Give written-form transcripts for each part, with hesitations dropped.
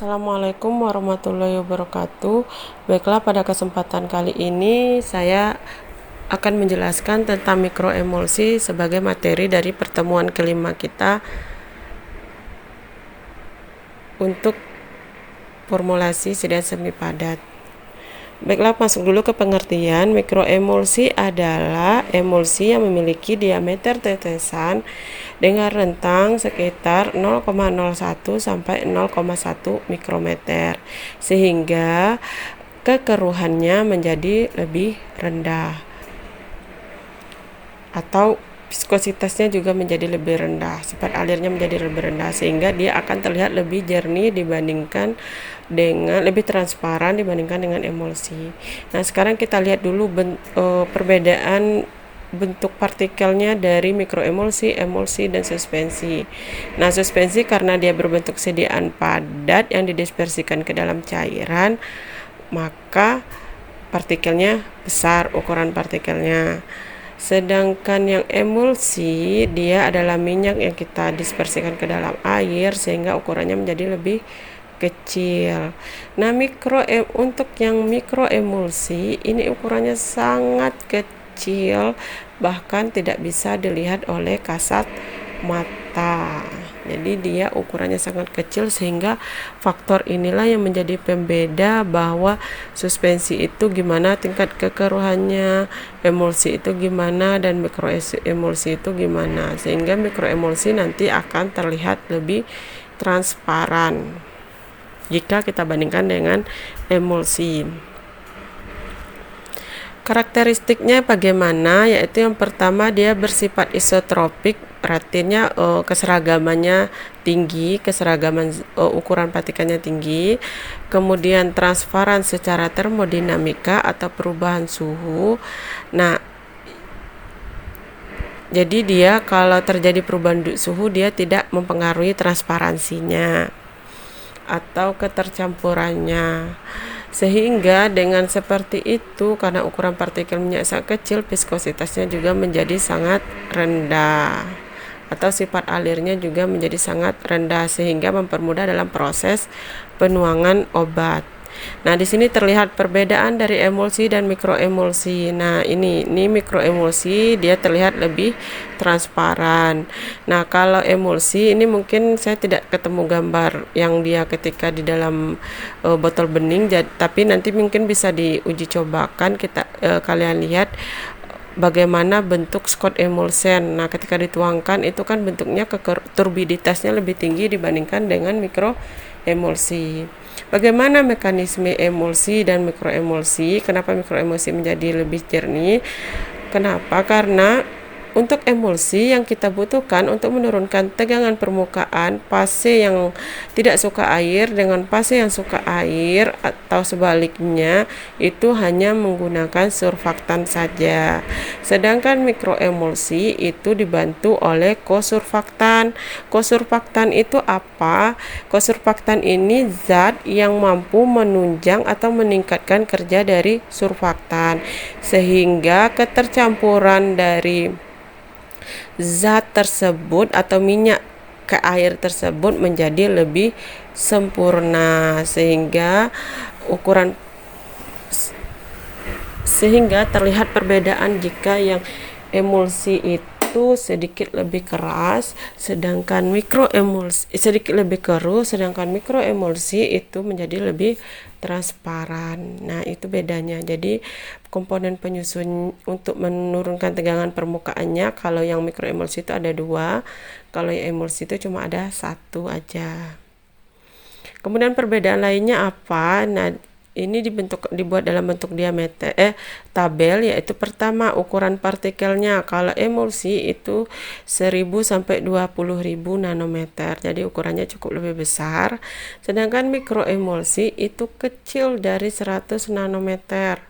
Assalamualaikum warahmatullahi wabarakatuh. Baiklah, pada kesempatan kali ini saya akan menjelaskan tentang mikroemulsi sebagai materi dari pertemuan kelima kita untuk formulasi sidang semi padat. Baiklah, masuk dulu ke pengertian. Mikroemulsi adalah emulsi yang memiliki diameter tetesan dengan rentang sekitar 0,01 sampai 0,1 mikrometer, sehingga kekeruhannya menjadi lebih rendah atau viskositasnya juga menjadi lebih rendah, sifat alirnya menjadi lebih rendah, sehingga dia akan terlihat lebih jernih dibandingkan dengan lebih transparan dibandingkan dengan emulsi. Nah, sekarang kita lihat dulu perbedaan bentuk partikelnya dari mikroemulsi, emulsi, dan suspensi. Nah, suspensi karena dia berbentuk sediaan padat yang didispersikan ke dalam cairan, maka partikelnya besar, ukuran partikelnya. Sedangkan yang emulsi, dia adalah minyak yang kita dispersikan ke dalam air sehingga ukurannya menjadi lebih kecil. Nah, untuk yang mikroemulsi ini ukurannya sangat kecil, bahkan tidak bisa dilihat oleh kasat mata. Jadi dia ukurannya sangat kecil, sehingga faktor inilah yang menjadi pembeda bahwa suspensi itu gimana tingkat kekeruhannya, emulsi itu gimana, dan mikroemulsi itu gimana, sehingga mikroemulsi nanti akan terlihat lebih transparan jika kita bandingkan dengan emulsi. Karakteristiknya bagaimana? Yaitu yang pertama, dia bersifat isotropik, artinya keseragamannya tinggi, ukuran partikelnya tinggi. Kemudian transparan secara termodinamika atau perubahan suhu. Nah, jadi dia kalau terjadi perubahan suhu, dia tidak mempengaruhi transparansinya atau ketercampurannya, sehingga dengan seperti itu, karena ukuran partikel minyak sangat kecil, viskositasnya juga menjadi sangat rendah atau sifat alirnya juga menjadi sangat rendah, sehingga mempermudah dalam proses penuangan obat. Nah, di sini terlihat perbedaan dari emulsi dan mikroemulsi. Nah, ini mikroemulsi, dia terlihat lebih transparan. Nah, kalau emulsi ini mungkin saya tidak ketemu gambar yang dia ketika di dalam botol bening, tapi nanti mungkin bisa diuji cobakan, kalian lihat bagaimana bentuk Scott emulsen. Nah, ketika dituangkan itu kan bentuknya turbiditasnya lebih tinggi dibandingkan dengan mikroemulsi. Bagaimana mekanisme emulsi dan mikroemulsi? Kenapa mikroemulsi menjadi lebih jernih? Kenapa? Karena untuk emulsi yang kita butuhkan untuk menurunkan tegangan permukaan fase yang tidak suka air dengan fase yang suka air, atau sebaliknya, itu hanya menggunakan surfaktan saja. Sedangkan mikroemulsi itu dibantu oleh kosurfaktan. Kosurfaktan itu apa? Kosurfaktan ini zat yang mampu menunjang atau meningkatkan kerja dari surfaktan, sehingga ketercampuran dari zat tersebut atau minyak ke air tersebut menjadi lebih sempurna, sehingga terlihat perbedaan jika yang emulsi itu sedikit lebih keras, sedangkan mikroemulsi sedikit lebih keruh, sedangkan mikroemulsi itu menjadi lebih transparan. Nah, itu bedanya. Jadi komponen penyusun untuk menurunkan tegangan permukaannya, kalau yang mikroemulsi itu ada 2, kalau yang emulsi itu cuma ada 1 aja. Kemudian perbedaan lainnya apa? Nah, ini dibuat dalam bentuk tabel, yaitu pertama ukuran partikelnya. Kalau emulsi itu 1000 sampai 20.000 nanometer, jadi ukurannya cukup lebih besar. Sedangkan mikroemulsi itu kecil dari 100 nanometer,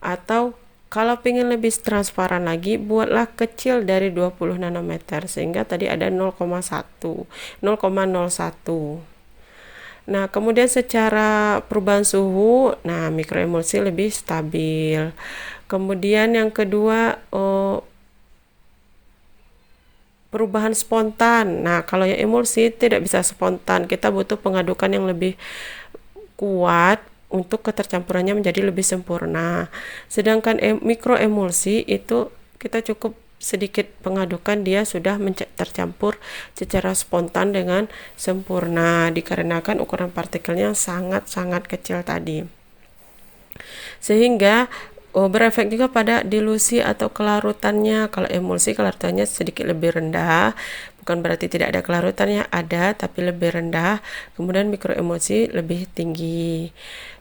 atau kalau ingin lebih transparan lagi, buatlah kecil dari 20 nanometer, sehingga tadi ada 0,1. Nah, kemudian secara perubahan suhu, nah mikroemulsi lebih stabil. Kemudian yang kedua, perubahan spontan. Nah, kalau yang emulsi tidak bisa spontan, kita butuh pengadukan yang lebih kuat untuk ketercampurannya menjadi lebih sempurna. Sedangkan mikroemulsi itu kita cukup sedikit pengadukan, dia sudah tercampur secara spontan dengan sempurna dikarenakan ukuran partikelnya sangat-sangat kecil tadi. Sehingga berefek juga pada dilusi atau kelarutannya. Kalau emulsi kelarutannya sedikit lebih rendah, bukan berarti tidak ada kelarutannya, ada tapi lebih rendah. Kemudian mikroemulsi lebih tinggi.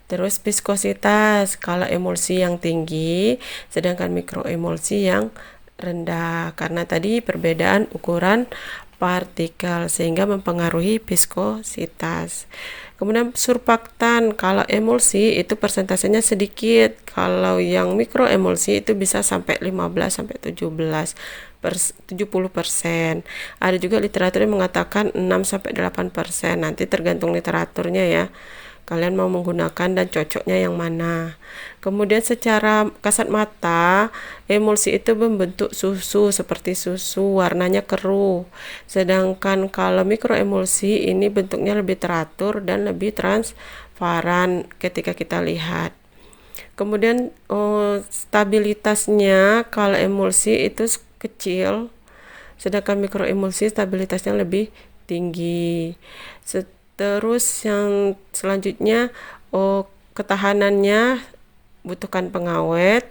Terus viskositas, kalau emulsi yang tinggi, sedangkan mikroemulsi yang rendah, karena tadi perbedaan ukuran partikel sehingga mempengaruhi viskositas. Kemudian surfaktan, kalau emulsi itu persentasenya sedikit, kalau yang mikroemulsi itu bisa sampai 15 sampai 70%. Ada juga literatur yang mengatakan 6 sampai 8%. Nanti tergantung literaturnya ya. Kalian mau menggunakan dan cocoknya yang mana. Kemudian secara kasat mata, emulsi itu membentuk susu seperti susu, warnanya keruh. Sedangkan kalau mikroemulsi ini bentuknya lebih teratur dan lebih transparan ketika kita lihat. Kemudian stabilitasnya, kalau emulsi itu kecil, sedangkan mikroemulsi stabilitasnya lebih tinggi. Terus yang selanjutnya, ketahanannya butuhkan pengawet,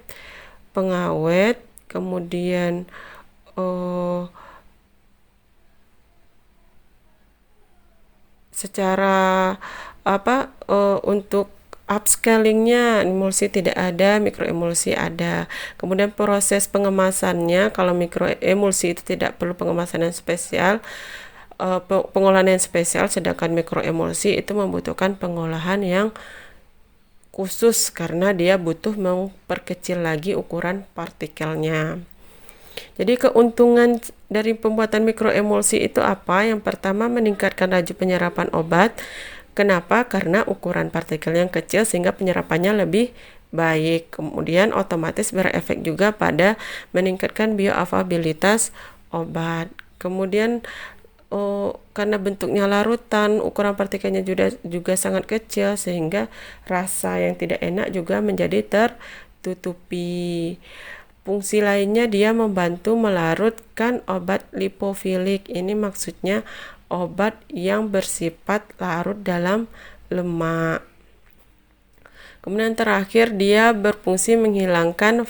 kemudian secara untuk upscalingnya emulsi tidak ada, mikroemulsi ada. Kemudian proses pengemasannya, kalau mikroemulsi itu tidak perlu pengemasan yang spesial, pengolahan yang spesial, sedangkan mikroemulsi itu membutuhkan pengolahan yang khusus karena dia butuh memperkecil lagi ukuran partikelnya. Jadi keuntungan dari pembuatan mikroemulsi itu apa? Yang pertama, meningkatkan laju penyerapan obat. Kenapa? Karena ukuran partikel yang kecil sehingga penyerapannya lebih baik. Kemudian otomatis berefek juga pada meningkatkan bioavailabilitas obat. Kemudian karena bentuknya larutan, ukuran partikelnya juga sangat kecil sehingga rasa yang tidak enak juga menjadi tertutupi. Fungsi lainnya, dia membantu melarutkan obat lipofilik. Ini maksudnya obat yang bersifat larut dalam lemak. Kemudian terakhir, dia berfungsi menghilangkan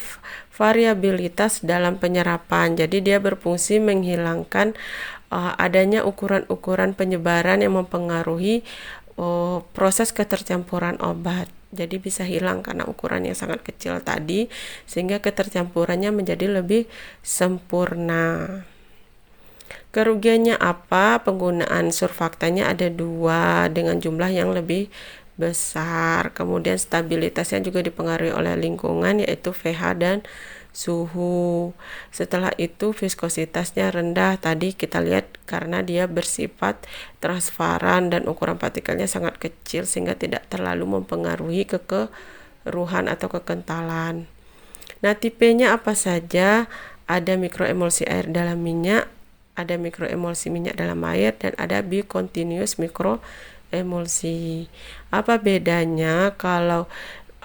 variabilitas dalam penyerapan. Jadi dia berfungsi menghilangkan adanya ukuran-ukuran penyebaran yang mempengaruhi proses ketercampuran obat. Jadi bisa hilang karena ukurannya sangat kecil tadi, sehingga ketercampurannya menjadi lebih sempurna. Kerugiannya apa? Penggunaan surfaktannya ada 2 dengan jumlah yang lebih besar. Kemudian stabilitasnya juga dipengaruhi oleh lingkungan, yaitu pH dan suhu. Setelah itu viskositasnya rendah, tadi kita lihat karena dia bersifat transparan dan ukuran partikelnya sangat kecil sehingga tidak terlalu mempengaruhi kekeruhan atau kekentalan. Nah, tipenya apa saja? Ada mikroemulsi air dalam minyak, ada mikroemulsi minyak dalam air, dan ada bicontinuous mikroemulsi. Apa bedanya? Kalau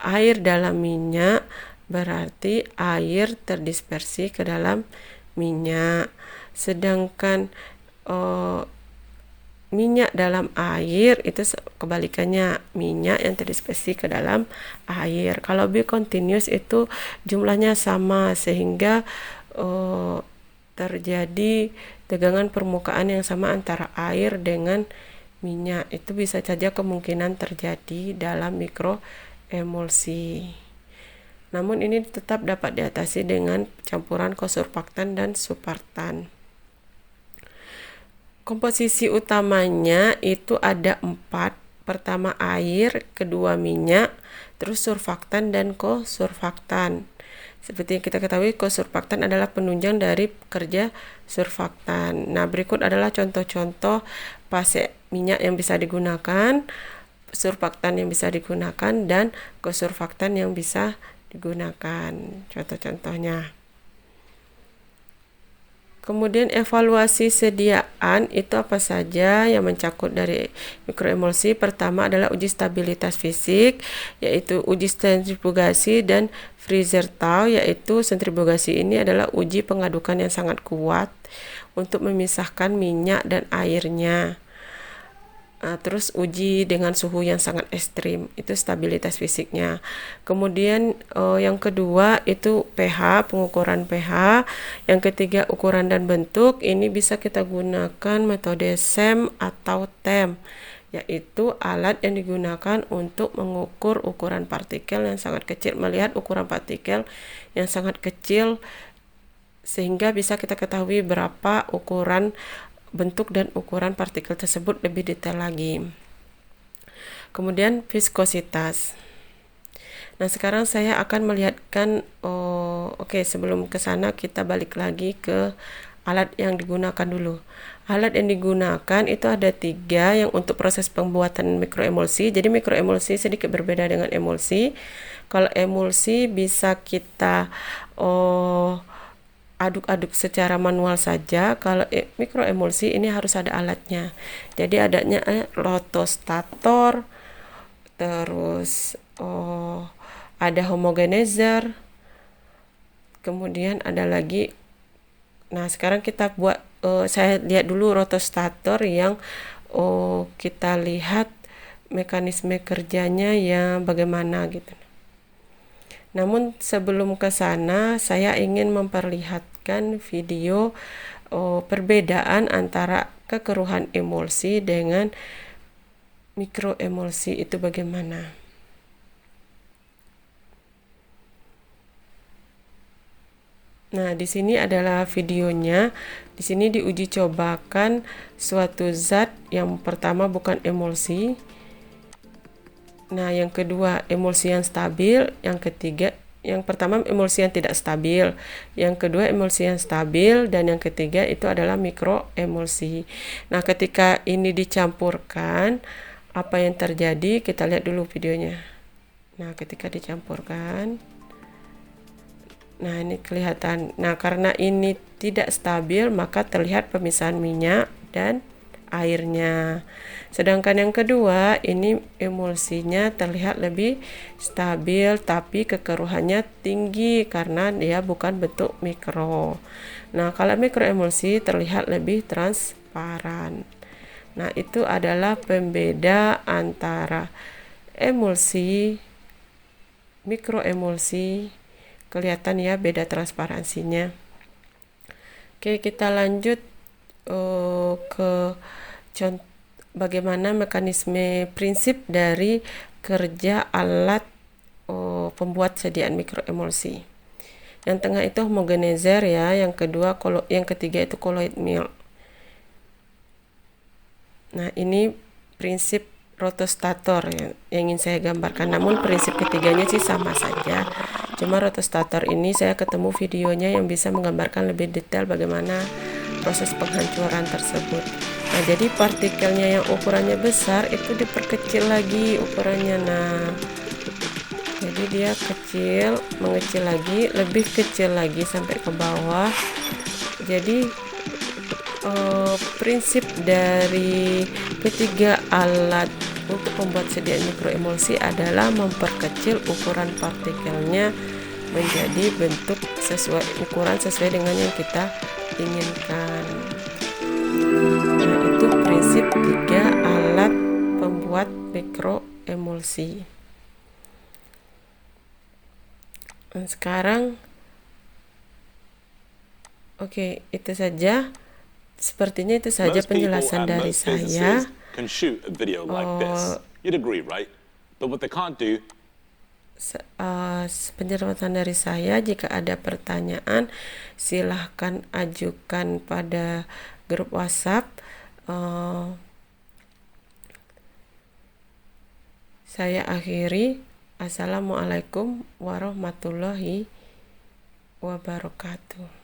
air dalam minyak berarti air terdispersi ke dalam minyak, sedangkan minyak dalam air itu kebalikannya, minyak yang terdispersi ke dalam air. Kalau bicontinuous itu jumlahnya sama sehingga terjadi tegangan permukaan yang sama antara air dengan minyak. Itu bisa saja kemungkinan terjadi dalam mikroemulsi. Namun ini tetap dapat diatasi dengan campuran kosurfaktan dan surfaktan. Komposisi utamanya itu ada 4. Pertama air, kedua minyak, terus surfaktan dan kosurfaktan. Seperti yang kita ketahui, kosurfaktan adalah penunjang dari kerja surfaktan. Nah, berikut adalah contoh-contoh fase minyak yang bisa digunakan, surfaktan yang bisa digunakan, dan kosurfaktan yang bisa digunakan. Contoh-contohnya. Kemudian evaluasi sediaan itu apa saja yang mencakup dari mikroemulsi. Pertama adalah uji stabilitas fisik, yaitu uji sentrifugasi, dan Fritz-Tau, yaitu sentrifugasi ini adalah uji pengadukan yang sangat kuat untuk memisahkan minyak dan airnya. Terus uji dengan suhu yang sangat ekstrim, itu stabilitas fisiknya. Kemudian yang kedua itu pH, pengukuran pH. Yang ketiga ukuran dan bentuk, ini bisa kita gunakan metode SEM atau TEM, yaitu alat yang digunakan untuk mengukur ukuran partikel yang sangat kecil, melihat ukuran partikel yang sangat kecil sehingga bisa kita ketahui berapa ukuran bentuk dan ukuran partikel tersebut lebih detail lagi. Kemudian viskositas. Nah, sekarang saya akan melihatkan sebelum ke sana kita balik lagi ke alat yang digunakan dulu. Alat yang digunakan itu ada 3 yang untuk proses pembuatan mikroemulsi. Jadi mikroemulsi sedikit berbeda dengan emulsi. Kalau emulsi bisa kita aduk-aduk secara manual saja. Kalau mikroemulsi ini harus ada alatnya. Jadi adanya rotostator, terus ada homogenizer, kemudian ada lagi. Nah, sekarang kita buat saya lihat dulu rotostator yang kita lihat mekanisme kerjanya yang bagaimana gitu. Namun sebelum ke sana, saya ingin memperlihatkan video perbedaan antara kekeruhan emulsi dengan mikroemulsi itu bagaimana. Nah, di sini adalah videonya. Di sini diuji cobakan suatu zat, yang pertama bukan emulsi. Nah, yang kedua emulsi yang stabil, yang pertama emulsi yang tidak stabil, yang kedua emulsi yang stabil, dan yang ketiga itu adalah mikroemulsi. Nah, ketika ini dicampurkan, apa yang terjadi? Kita lihat dulu videonya. Nah, ketika dicampurkan, nah ini kelihatan. Nah, karena ini tidak stabil, maka terlihat pemisahan minyak dan airnya. Sedangkan yang kedua, ini emulsinya terlihat lebih stabil, tapi kekeruhannya tinggi karena dia bukan bentuk mikro. Nah, kalau mikroemulsi terlihat lebih transparan. Nah, itu adalah pembeda antara emulsi, mikroemulsi. Kelihatan ya beda transparansinya. Oke, kita lanjut ke contoh bagaimana mekanisme prinsip dari kerja alat pembuat sediaan mikroemulsi. Yang tengah itu homogenizer ya, yang ketiga itu colloid mill. Nah, ini prinsip rotostator yang ingin saya gambarkan, namun prinsip ketiganya sih sama saja. Cuma rotostator ini saya ketemu videonya yang bisa menggambarkan lebih detail bagaimana proses penghancuran tersebut. Nah, jadi partikelnya yang ukurannya besar itu diperkecil lagi ukurannya. Nah, jadi dia mengecil lagi, lebih kecil lagi sampai ke bawah. Jadi prinsip dari ketiga alat untuk membuat sediaan mikroemulsi adalah memperkecil ukuran partikelnya menjadi ukuran sesuai dengan yang kita inginkan. Nah, itu prinsip 3 alat pembuat mikroemulsi. Dan sekarang itu saja. Sepertinya itu saja penjelasan dari saya. Penjelasan dari saya. Jika ada pertanyaan, silahkan ajukan pada grup WhatsApp. Saya akhiri. Assalamualaikum warahmatullahi wabarakatuh.